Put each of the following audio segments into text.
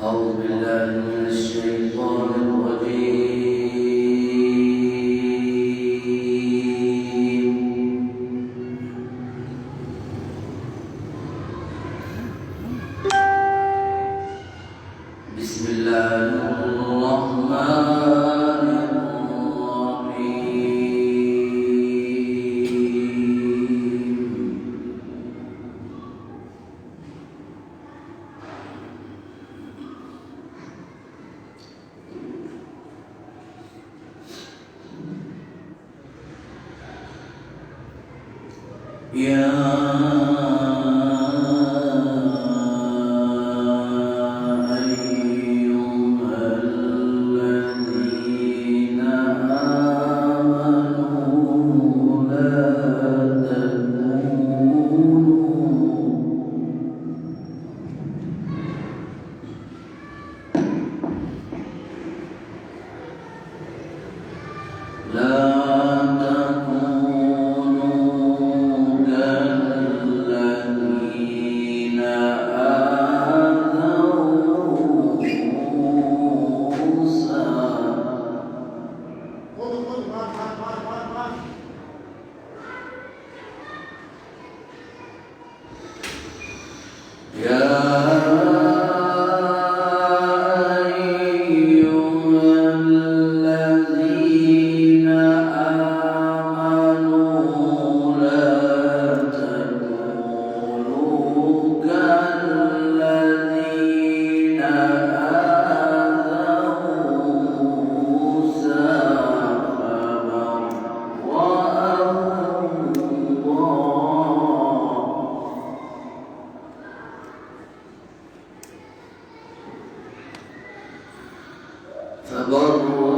أعوذ بالله من الشيطان الرجيم. بسم الله الرحمن الرحيم. يا اتقوا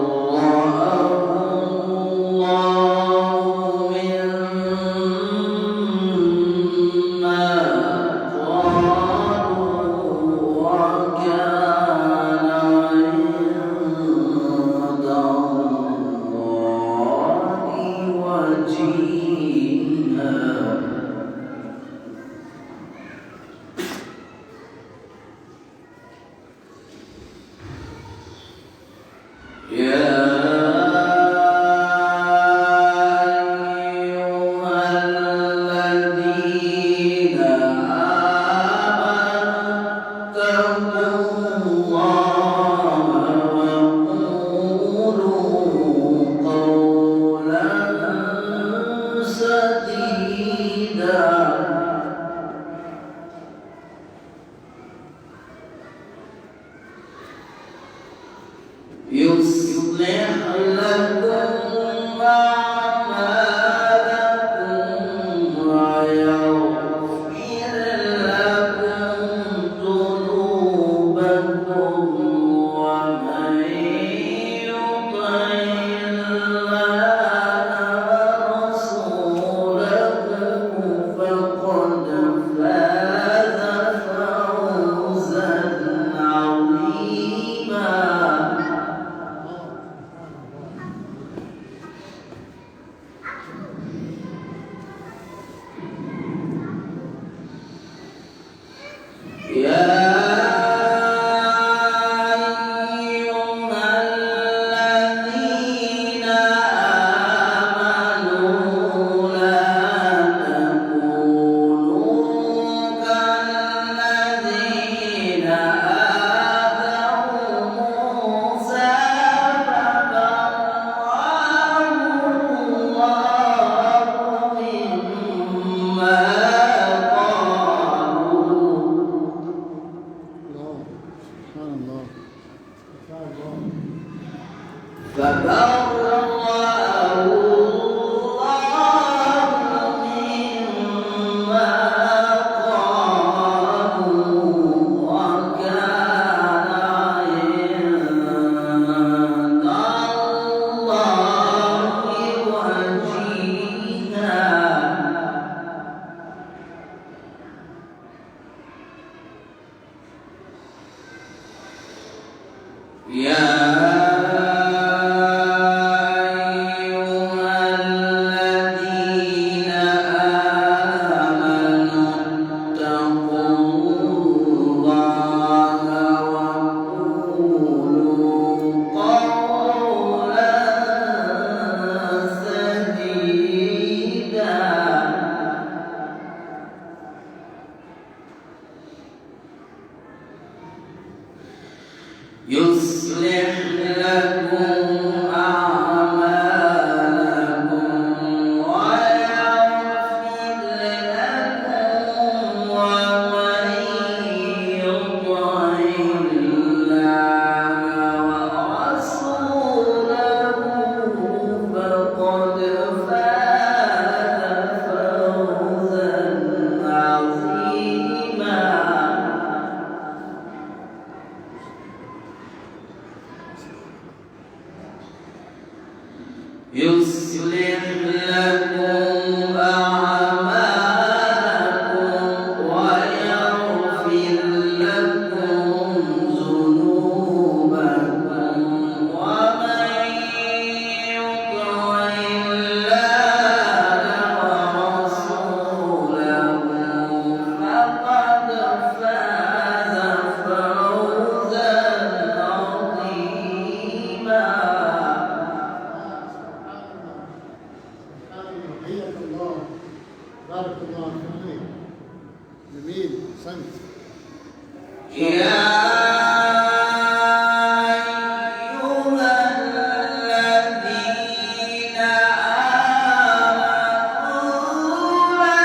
يصلح لكم أعمالكم ويغفر لكم ومن يطع الله ورسوله فقد فاز فوزا عظيما. يصلح لكم أعمالكم ويغفر لكم ذنوبكم ومن يطع الله ورسوله فقد فاز فوزا عظيما. حياك الله، بارك الله فيك. جميل، أحسنت. يا أيها الذين آمنوا لا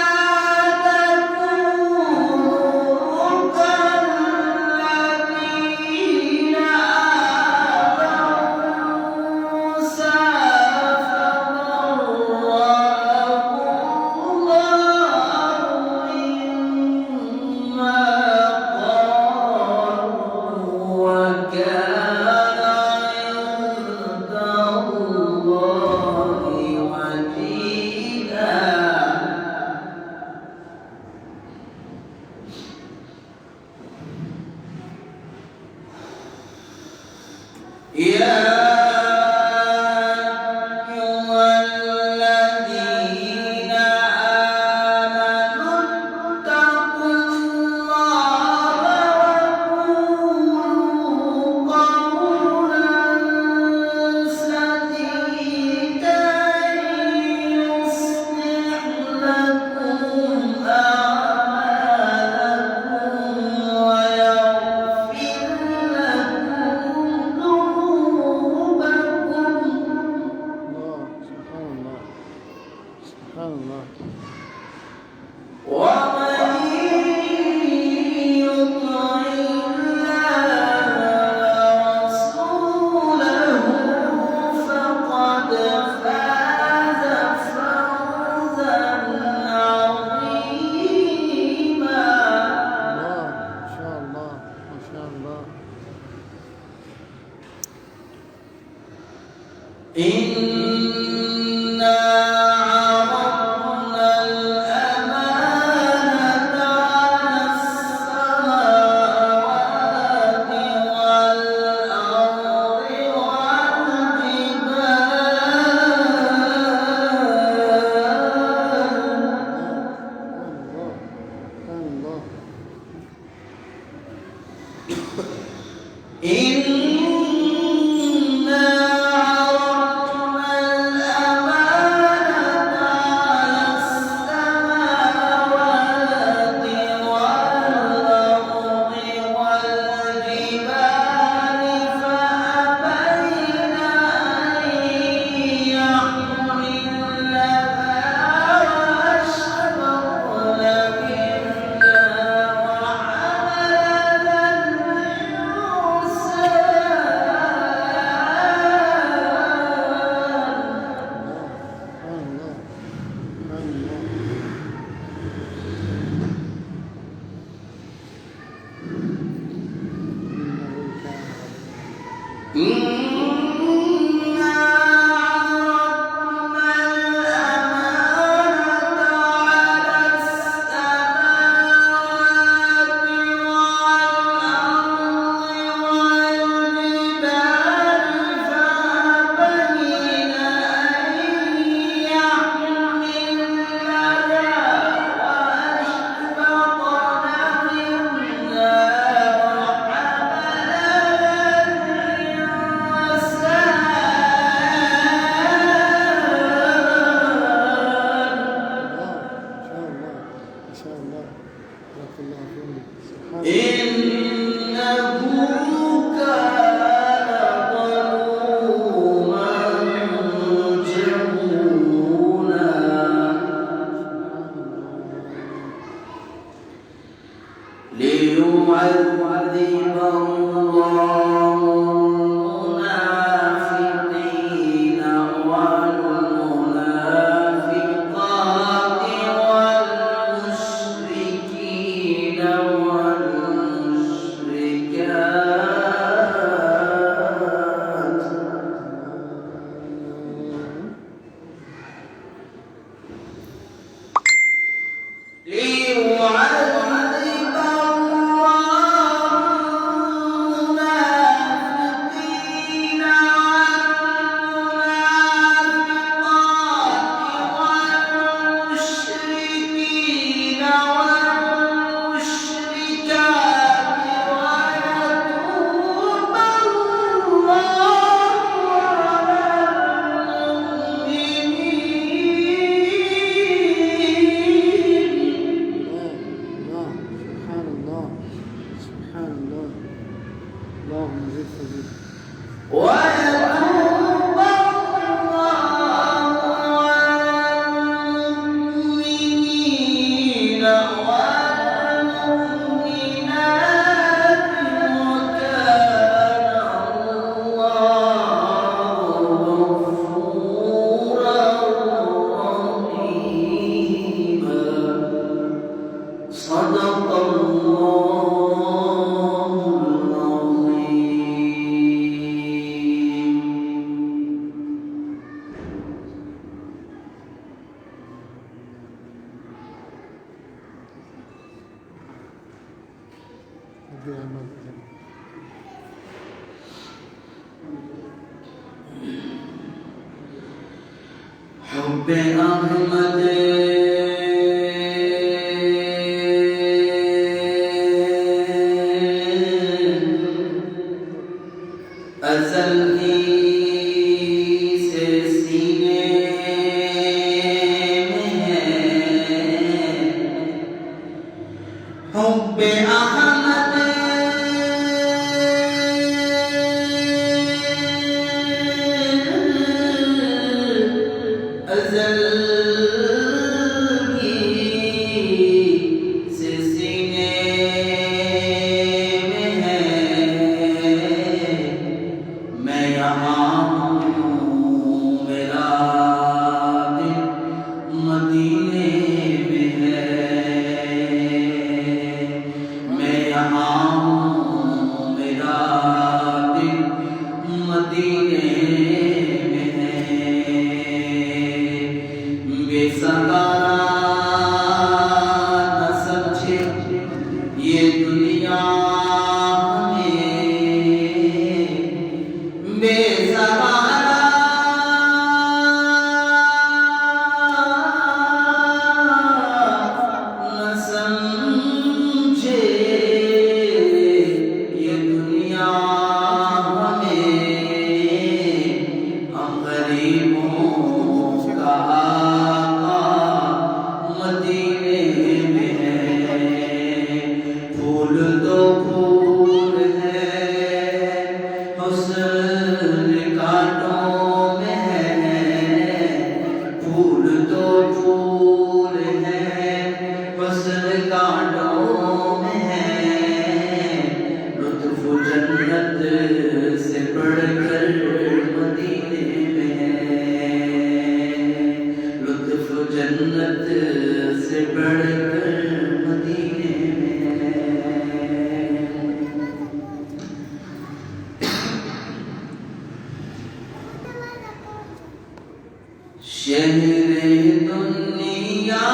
تكونوا كالذين آمنوا فبرأهم الله مما قالوا وكان عند الله وجيها. يا أيها الذين آمنوا اتقوا الله وقولوا قولا سديدا يصلح لكم أعمالكم ويغفر لكم ذنوبكم. الله، سبحان الله، سبحان الله. ومن يطع الله ورسوله فقد فاز فوزا عظيما. الله، ما شاء الله، ما شاء الله. إنا عرضنا الأمانة على السماوات والأرض والجبال. إنا عرضنا الأمانة على السماوات والأرض والجبال فأبين أن يحملنها وأشفقن منها وحملها إنه كان हुब्बे अहमद अज़ल ही से सीने में है। हुब्बे अहमद अज़ल ही से सीने में है। मैं यहाँ हूँ, मेरा दिल मदीने में है। मैं यहाँ हूँ, मेरा दिल मदीने में है। बेसहारा न समझे ये दुनिया हमें, बेसहारा न समझे ये दुनिया हमें। हम गरीबों का आका मदीने में है। फूल तो फूल है, हुस्न कांटों में है। फूल तो फूल है, हुस्न कांटों में है। लुत्फ जन्नत से बढ़कर मदीने में है। लुत्फ जन्नत से बढ़कर मदीने में है। शहरे दुनिया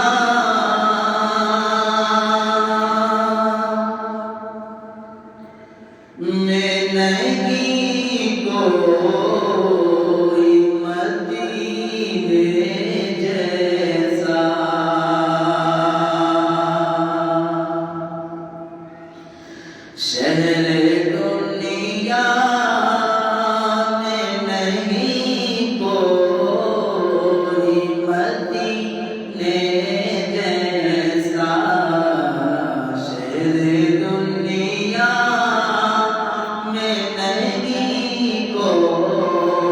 में नहीं कोई मदीने जैसा। शहरे दुनिया में नहीं कोई मदीने जैसा। शहरे दुनिया में नहीं कोई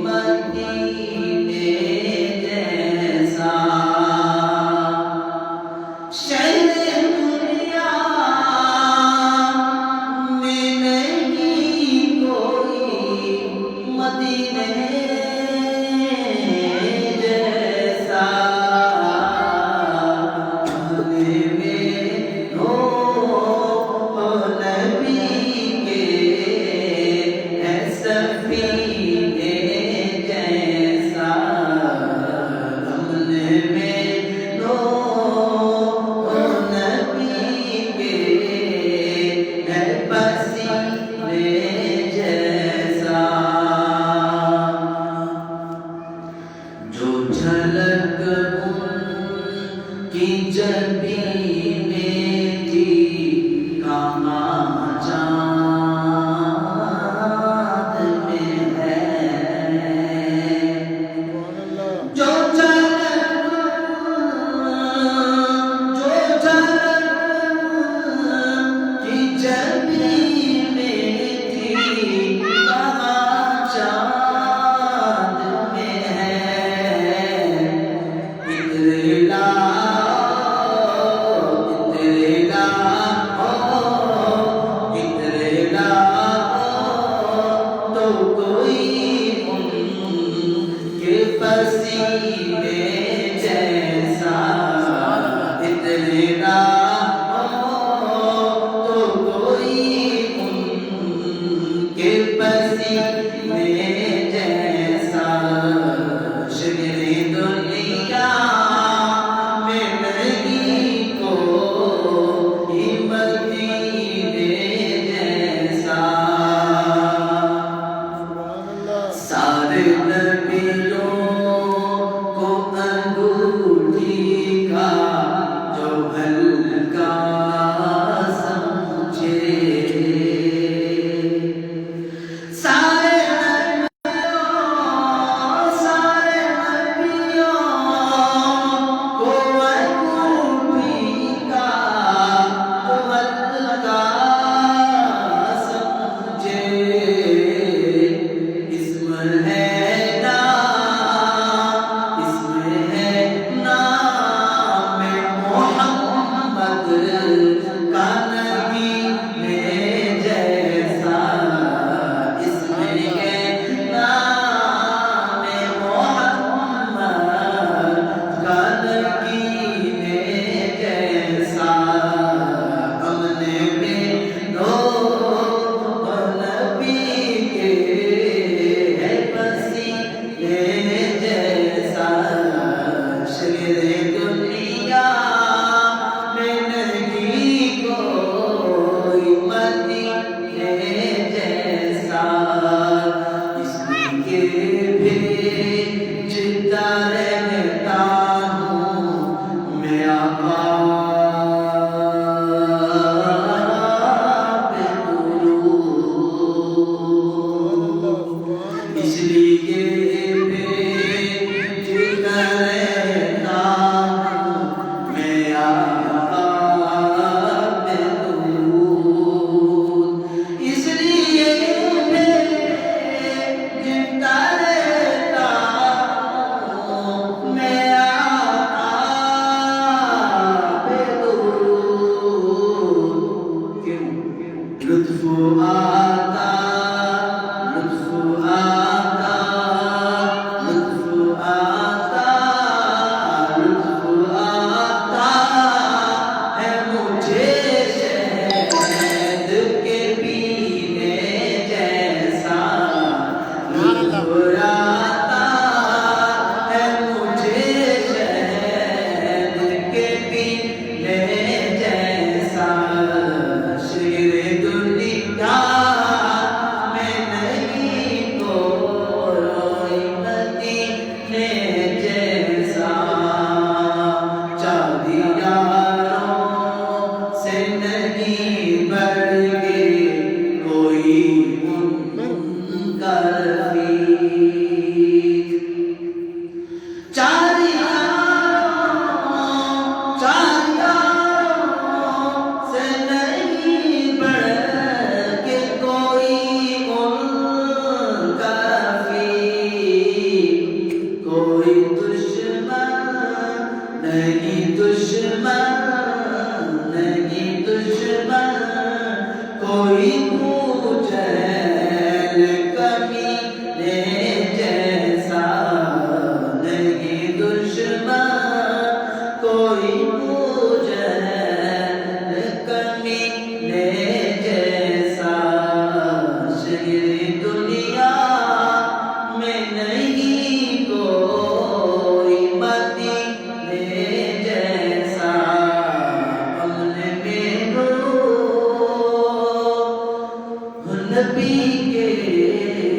मदीने जैसा। शहरे दुनिया नबी के